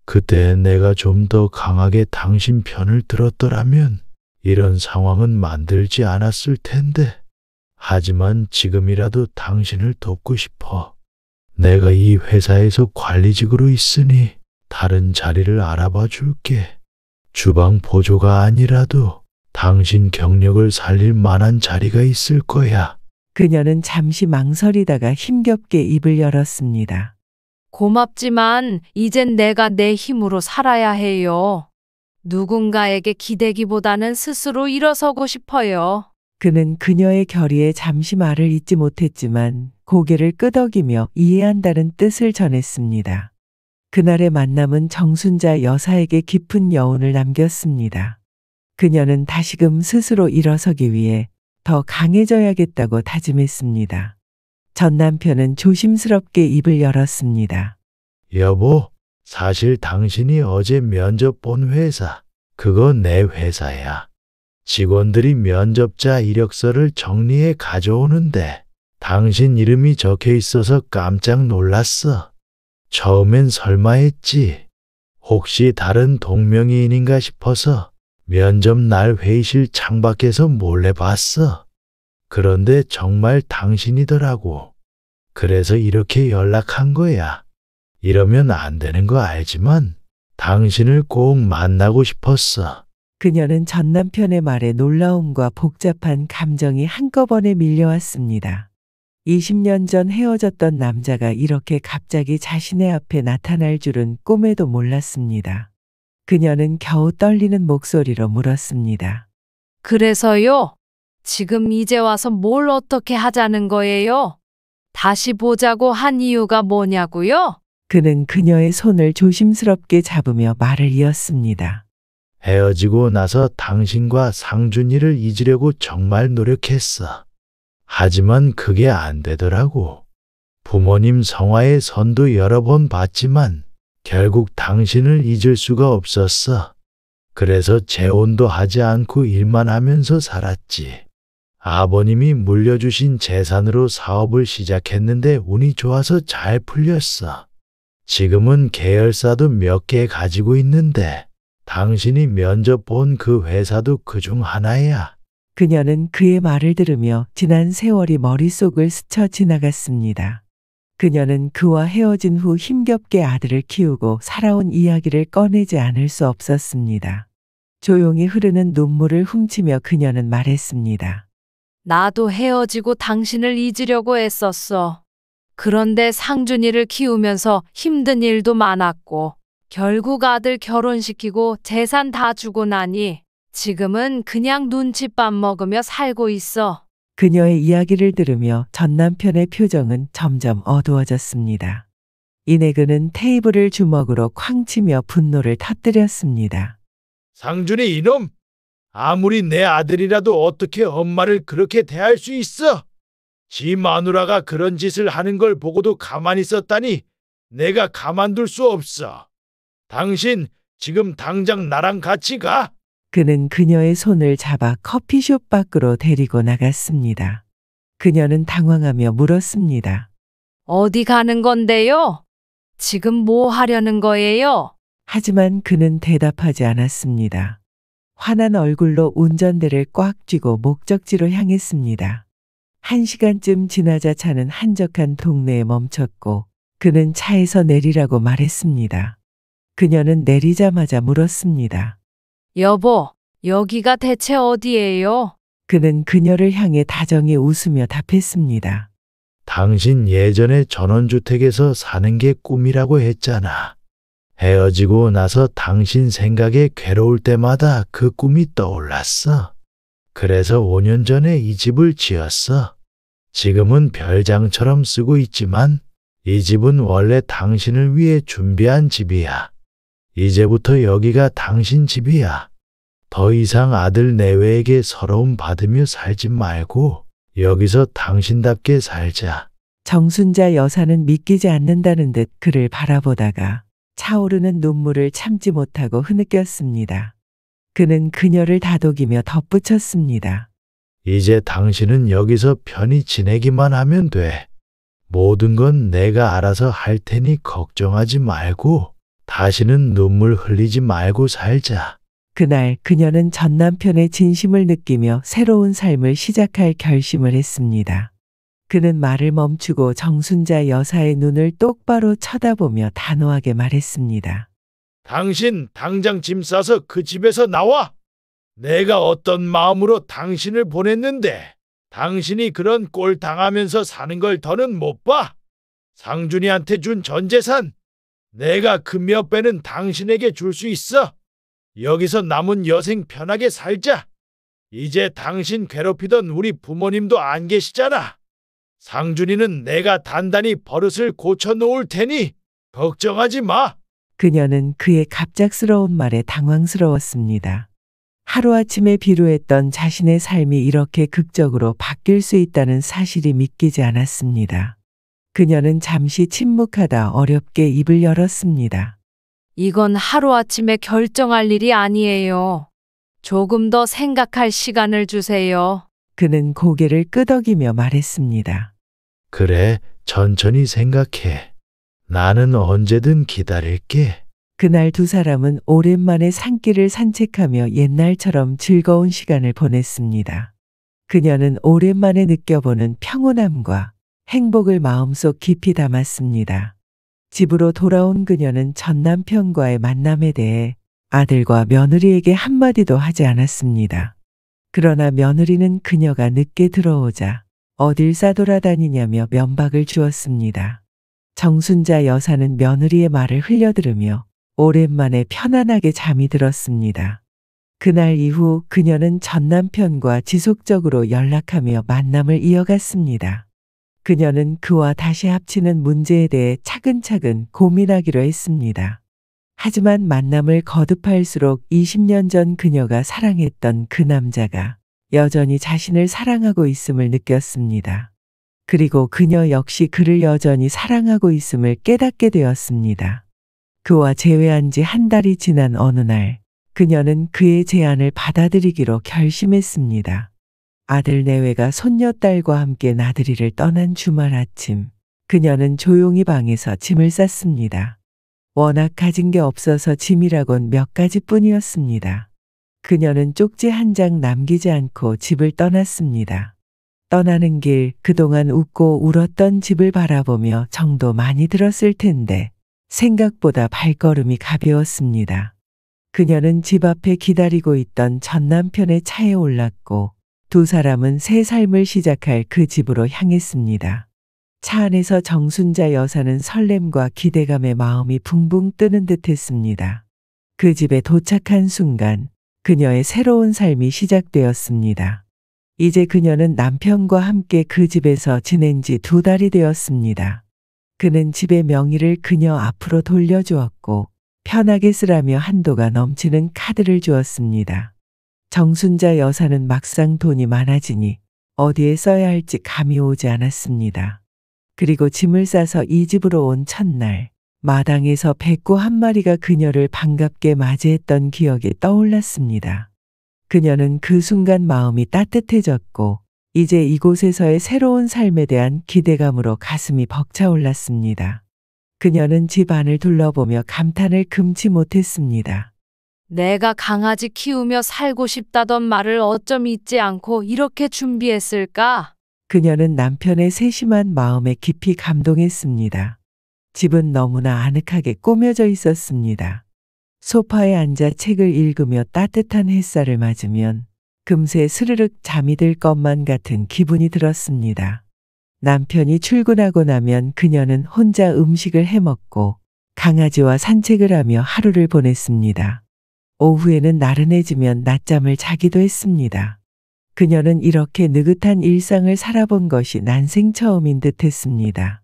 그때 내가 좀 더 강하게 당신 편을 들었더라면 이런 상황은 만들지 않았을 텐데. 하지만 지금이라도 당신을 돕고 싶어. 내가 이 회사에서 관리직으로 있으니 다른 자리를 알아봐 줄게. 주방 보조가 아니라도 당신 경력을 살릴 만한 자리가 있을 거야. 그녀는 잠시 망설이다가 힘겹게 입을 열었습니다. 고맙지만 이젠 내가 내 힘으로 살아야 해요. 누군가에게 기대기보다는 스스로 일어서고 싶어요. 그는 그녀의 결의에 잠시 말을 잇지 못했지만 고개를 끄덕이며 이해한다는 뜻을 전했습니다. 그날의 만남은 정순자 여사에게 깊은 여운을 남겼습니다. 그녀는 다시금 스스로 일어서기 위해 더 강해져야겠다고 다짐했습니다. 전 남편은 조심스럽게 입을 열었습니다. 여보, 사실 당신이 어제 면접 본 회사, 그거 내 회사야. 직원들이 면접자 이력서를 정리해 가져오는데 당신 이름이 적혀 있어서 깜짝 놀랐어. 처음엔 설마 했지. 혹시 다른 동명이인인가 싶어서 면접 날 회의실 창밖에서 몰래 봤어. 그런데 정말 당신이더라고. 그래서 이렇게 연락한 거야. 이러면 안 되는 거 알지만 당신을 꼭 만나고 싶었어. 그녀는 전 남편의 말에 놀라움과 복잡한 감정이 한꺼번에 밀려왔습니다. 20년 전 헤어졌던 남자가 이렇게 갑자기 자신의 앞에 나타날 줄은 꿈에도 몰랐습니다. 그녀는 겨우 떨리는 목소리로 물었습니다. 그래서요? 지금 이제 와서 뭘 어떻게 하자는 거예요? 다시 보자고 한 이유가 뭐냐고요? 그는 그녀의 손을 조심스럽게 잡으며 말을 이었습니다. 헤어지고 나서 당신과 상준이를 잊으려고 정말 노력했어. 하지만 그게 안 되더라고. 부모님 성화의 선도 여러 번 봤지만 결국 당신을 잊을 수가 없었어. 그래서 재혼도 하지 않고 일만 하면서 살았지. 아버님이 물려주신 재산으로 사업을 시작했는데 운이 좋아서 잘 풀렸어. 지금은 계열사도 몇 개 가지고 있는데 당신이 면접 본 그 회사도 그중 하나야. 그녀는 그의 말을 들으며 지난 세월이 머릿속을 스쳐 지나갔습니다. 그녀는 그와 헤어진 후 힘겹게 아들을 키우고 살아온 이야기를 꺼내지 않을 수 없었습니다. 조용히 흐르는 눈물을 훔치며 그녀는 말했습니다. 나도 헤어지고 당신을 잊으려고 애썼어. 그런데 상준이를 키우면서 힘든 일도 많았고 결국 아들 결혼시키고 재산 다 주고 나니 지금은 그냥 눈칫밥 먹으며 살고 있어. 그녀의 이야기를 들으며 전 남편의 표정은 점점 어두워졌습니다. 이내 그는 테이블을 주먹으로 쾅 치며 분노를 터뜨렸습니다. 상준이 이놈! 아무리 내 아들이라도 어떻게 엄마를 그렇게 대할 수 있어? 지 마누라가 그런 짓을 하는 걸 보고도 가만히 있었다니 내가 가만둘 수 없어. 당신 지금 당장 나랑 같이 가. 그는 그녀의 손을 잡아 커피숍 밖으로 데리고 나갔습니다. 그녀는 당황하며 물었습니다. 어디 가는 건데요? 지금 뭐 하려는 거예요? 하지만 그는 대답하지 않았습니다. 화난 얼굴로 운전대를 꽉 쥐고 목적지로 향했습니다. 1시간쯤 지나자 차는 한적한 동네에 멈췄고 그는 차에서 내리라고 말했습니다. 그녀는 내리자마자 물었습니다. 여보, 여기가 대체 어디예요? 그는 그녀를 향해 다정히 웃으며 답했습니다. 당신 예전에 전원주택에서 사는 게 꿈이라고 했잖아. 헤어지고 나서 당신 생각에 괴로울 때마다 그 꿈이 떠올랐어. 그래서 5년 전에 이 집을 지었어. 지금은 별장처럼 쓰고 있지만 이 집은 원래 당신을 위해 준비한 집이야. 이제부터 여기가 당신 집이야. 더 이상 아들 내외에게 서러움 받으며 살지 말고 여기서 당신답게 살자. 정순자 여사는 믿기지 않는다는 듯 그를 바라보다가 차오르는 눈물을 참지 못하고 흐느꼈습니다. 그는 그녀를 다독이며 덧붙였습니다. 이제 당신은 여기서 편히 지내기만 하면 돼. 모든 건 내가 알아서 할 테니 걱정하지 말고 다시는 눈물 흘리지 말고 살자. 그날 그녀는 전 남편의 진심을 느끼며 새로운 삶을 시작할 결심을 했습니다. 그는 말을 멈추고 정순자 여사의 눈을 똑바로 쳐다보며 단호하게 말했습니다. 당신 당장 짐 싸서 그 집에서 나와. 내가 어떤 마음으로 당신을 보냈는데 당신이 그런 꼴 당하면서 사는 걸 더는 못 봐. 상준이한테 준 전 재산 내가 그 몇 배는 당신에게 줄 수 있어. 여기서 남은 여생 편하게 살자. 이제 당신 괴롭히던 우리 부모님도 안 계시잖아. 상준이는 내가 단단히 버릇을 고쳐놓을 테니 걱정하지 마. 그녀는 그의 갑작스러운 말에 당황스러웠습니다. 하루아침에 비루했던 자신의 삶이 이렇게 극적으로 바뀔 수 있다는 사실이 믿기지 않았습니다. 그녀는 잠시 침묵하다 어렵게 입을 열었습니다. 이건 하루아침에 결정할 일이 아니에요. 조금 더 생각할 시간을 주세요. 그는 고개를 끄덕이며 말했습니다. 그래, 천천히 생각해. 나는 언제든 기다릴게. 그날 두 사람은 오랜만에 산길을 산책하며 옛날처럼 즐거운 시간을 보냈습니다. 그녀는 오랜만에 느껴보는 평온함과 행복을 마음속 깊이 담았습니다. 집으로 돌아온 그녀는 전 남편과의 만남에 대해 아들과 며느리에게 한마디도 하지 않았습니다. 그러나 며느리는 그녀가 늦게 들어오자 어딜 싸돌아다니냐며 면박을 주었습니다. 정순자 여사는 며느리의 말을 흘려들으며 오랜만에 편안하게 잠이 들었습니다. 그날 이후 그녀는 전 남편과 지속적으로 연락하며 만남을 이어갔습니다. 그녀는 그와 다시 합치는 문제에 대해 차근차근 고민하기로 했습니다. 하지만 만남을 거듭할수록 20년 전 그녀가 사랑했던 그 남자가 여전히 자신을 사랑하고 있음을 느꼈습니다. 그리고 그녀 역시 그를 여전히 사랑하고 있음을 깨닫게 되었습니다. 그와 재회한 지 한 달이 지난 어느 날, 그녀는 그의 제안을 받아들이기로 결심했습니다. 아들 내외가 손녀딸과 함께 나들이를 떠난 주말 아침, 그녀는 조용히 방에서 짐을 쌌습니다. 워낙 가진 게 없어서 짐이라곤 몇 가지뿐이었습니다. 그녀는 쪽지 한 장 남기지 않고 집을 떠났습니다. 떠나는 길 그동안 웃고 울었던 집을 바라보며 정도 많이 들었을 텐데 생각보다 발걸음이 가벼웠습니다. 그녀는 집 앞에 기다리고 있던 전 남편의 차에 올랐고 두 사람은 새 삶을 시작할 그 집으로 향했습니다. 차 안에서 정순자 여사는 설렘과 기대감에 마음이 붕붕 뜨는 듯했습니다. 그 집에 도착한 순간 그녀의 새로운 삶이 시작되었습니다. 이제 그녀는 남편과 함께 그 집에서 지낸 지 2달이 되었습니다. 그는 집의 명의를 그녀 앞으로 돌려주었고 편하게 쓰라며 한도가 넘치는 카드를 주었습니다. 정순자 여사는 막상 돈이 많아지니 어디에 써야 할지 감이 오지 않았습니다. 그리고 짐을 싸서 이 집으로 온 첫날 마당에서 백구 한 마리가 그녀를 반갑게 맞이했던 기억이 떠올랐습니다. 그녀는 그 순간 마음이 따뜻해졌고 이제 이곳에서의 새로운 삶에 대한 기대감으로 가슴이 벅차올랐습니다. 그녀는 집 안을 둘러보며 감탄을 금치 못했습니다. 내가 강아지 키우며 살고 싶다던 말을 어쩜 잊지 않고 이렇게 준비했을까? 그녀는 남편의 세심한 마음에 깊이 감동했습니다. 집은 너무나 아늑하게 꾸며져 있었습니다. 소파에 앉아 책을 읽으며 따뜻한 햇살을 맞으면 금세 스르륵 잠이 들 것만 같은 기분이 들었습니다. 남편이 출근하고 나면 그녀는 혼자 음식을 해먹고 강아지와 산책을 하며 하루를 보냈습니다. 오후에는 나른해지면 낮잠을 자기도 했습니다. 그녀는 이렇게 느긋한 일상을 살아본 것이 난생 처음인 듯 했습니다.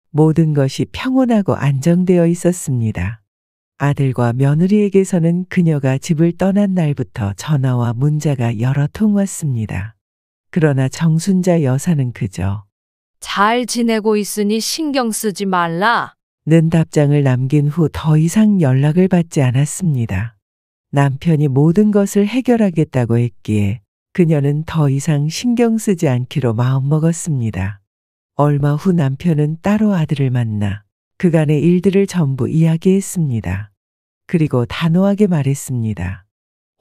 모든 것이 평온하고 안정되어 있었습니다. 아들과 며느리에게서는 그녀가 집을 떠난 날부터 전화와 문자가 여러 통 왔습니다. 그러나 정순자 여사는 그저 잘 지내고 있으니 신경 쓰지 말라. 는 답장을 남긴 후 더 이상 연락을 받지 않았습니다. 남편이 모든 것을 해결하겠다고 했기에 그녀는 더 이상 신경 쓰지 않기로 마음먹었습니다. 얼마 후 남편은 따로 아들을 만나 그간의 일들을 전부 이야기했습니다. 그리고 단호하게 말했습니다.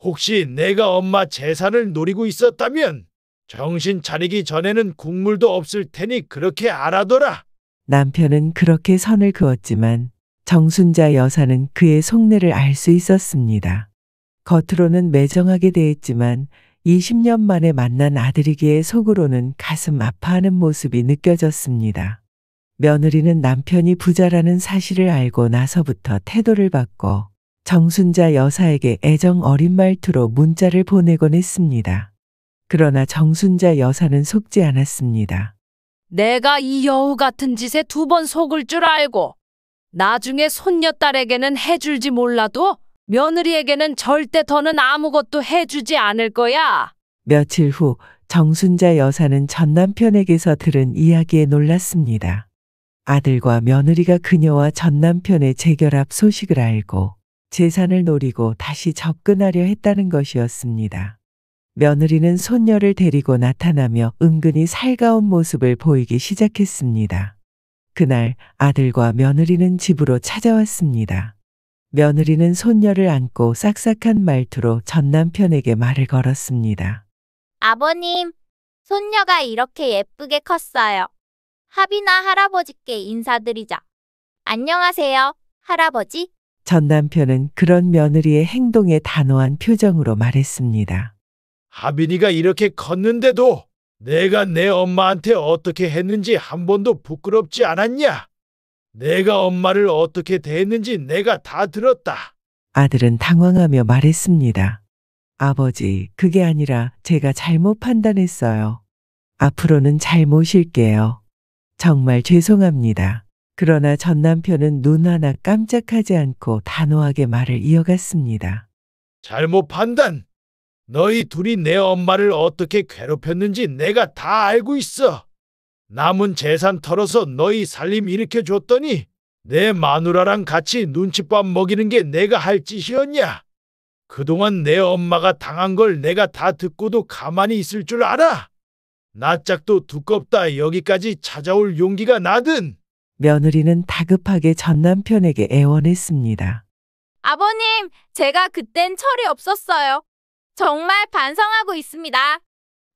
혹시 내가 엄마 재산을 노리고 있었다면 정신 차리기 전에는 국물도 없을 테니 그렇게 알아둬라. 남편은 그렇게 선을 그었지만 정순자 여사는 그의 속내를 알 수 있었습니다. 겉으로는 매정하게 대했지만 20년 만에 만난 아들이기에 속으로는 가슴 아파하는 모습이 느껴졌습니다. 며느리는 남편이 부자라는 사실을 알고 나서부터 태도를 바꿔 정순자 여사에게 애정 어린 말투로 문자를 보내곤 했습니다. 그러나 정순자 여사는 속지 않았습니다. 내가 이 여우 같은 짓에 2번 속을 줄 알고 나중에 손녀딸에게는 해줄지 몰라도 며느리에게는 절대 더는 아무것도 해주지 않을 거야. 며칠 후 정순자 여사는 전 남편에게서 들은 이야기에 놀랐습니다. 아들과 며느리가 그녀와 전 남편의 재결합 소식을 알고 재산을 노리고 다시 접근하려 했다는 것이었습니다. 며느리는 손녀를 데리고 나타나며 은근히 살가운 모습을 보이기 시작했습니다. 그날 아들과 며느리는 집으로 찾아왔습니다. 며느리는 손녀를 안고 싹싹한 말투로 전 남편에게 말을 걸었습니다. 아버님, 손녀가 이렇게 예쁘게 컸어요. 합이나 할아버지께 인사드리자. 안녕하세요, 할아버지. 전 남편은 그런 며느리의 행동에 단호한 표정으로 말했습니다. 하빈이가 이렇게 컸는데도 내가 내 엄마한테 어떻게 했는지 한 번도 부끄럽지 않았냐? 내가 엄마를 어떻게 대했는지 내가 다 들었다. 아들은 당황하며 말했습니다. 아버지, 그게 아니라 제가 잘못 판단했어요. 앞으로는 잘 모실게요. 정말 죄송합니다. 그러나 전 남편은 눈 하나 깜짝하지 않고 단호하게 말을 이어갔습니다. 잘못 판단. 너희 둘이 내 엄마를 어떻게 괴롭혔는지 내가 다 알고 있어. 남은 재산 털어서 너희 살림 일으켜줬더니 내 마누라랑 같이 눈칫밥 먹이는 게 내가 할 짓이었냐? 그동안 내 엄마가 당한 걸 내가 다 듣고도 가만히 있을 줄 알아? 낯짝도 두껍다 여기까지 찾아올 용기가 나든. 며느리는 다급하게 전 남편에게 애원했습니다. 아버님, 제가 그땐 철이 없었어요. 정말 반성하고 있습니다.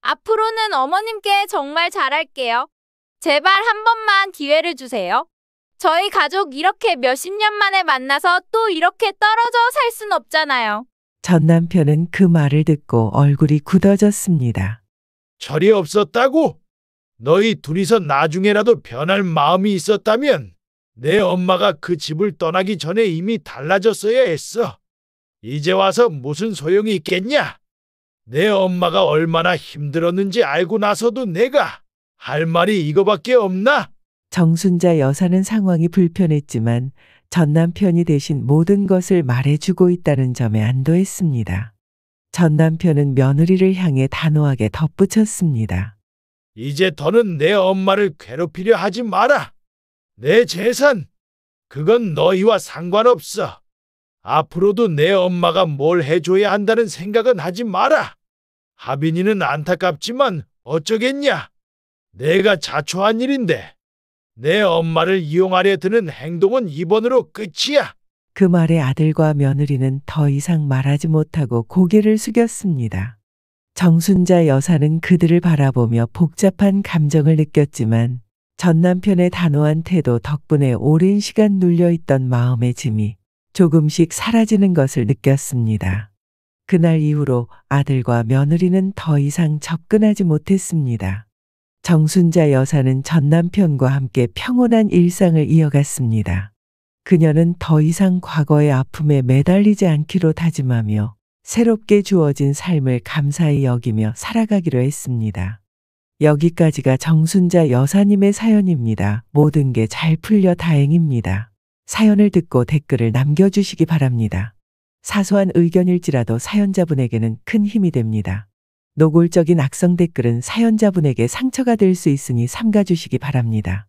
앞으로는 어머님께 정말 잘할게요. 제발 한 번만 기회를 주세요. 저희 가족 이렇게 몇십 년 만에 만나서 또 이렇게 떨어져 살 순 없잖아요. 전 남편은 그 말을 듣고 얼굴이 굳어졌습니다. 철이 없었다고? 너희 둘이서 나중에라도 변할 마음이 있었다면 내 엄마가 그 집을 떠나기 전에 이미 달라졌어야 했어. 이제 와서 무슨 소용이 있겠냐? 내 엄마가 얼마나 힘들었는지 알고 나서도 내가 할 말이 이거밖에 없나? 정순자 여사는 상황이 불편했지만 전 남편이 대신 모든 것을 말해주고 있다는 점에 안도했습니다. 전 남편은 며느리를 향해 단호하게 덧붙였습니다. 이제 더는 내 엄마를 괴롭히려 하지 마라. 내 재산, 그건 너희와 상관없어. 앞으로도 내 엄마가 뭘 해줘야 한다는 생각은 하지 마라. 하빈이는 안타깝지만 어쩌겠냐. 내가 자초한 일인데 내 엄마를 이용하려 드는 행동은 이번으로 끝이야. 그 말에 아들과 며느리는 더 이상 말하지 못하고 고개를 숙였습니다. 정순자 여사는 그들을 바라보며 복잡한 감정을 느꼈지만 전 남편의 단호한 태도 덕분에 오랜 시간 눌려있던 마음의 짐이 조금씩 사라지는 것을 느꼈습니다. 그날 이후로 아들과 며느리는 더 이상 접근하지 못했습니다. 정순자 여사는 전 남편과 함께 평온한 일상을 이어갔습니다. 그녀는 더 이상 과거의 아픔에 매달리지 않기로 다짐하며 새롭게 주어진 삶을 감사히 여기며 살아가기로 했습니다. 여기까지가 정순자 여사님의 사연입니다. 모든 게 잘 풀려 다행입니다. 사연을 듣고 댓글을 남겨주시기 바랍니다. 사소한 의견일지라도 사연자분에게는 큰 힘이 됩니다. 노골적인 악성 댓글은 사연자분에게 상처가 될 수 있으니 삼가주시기 바랍니다.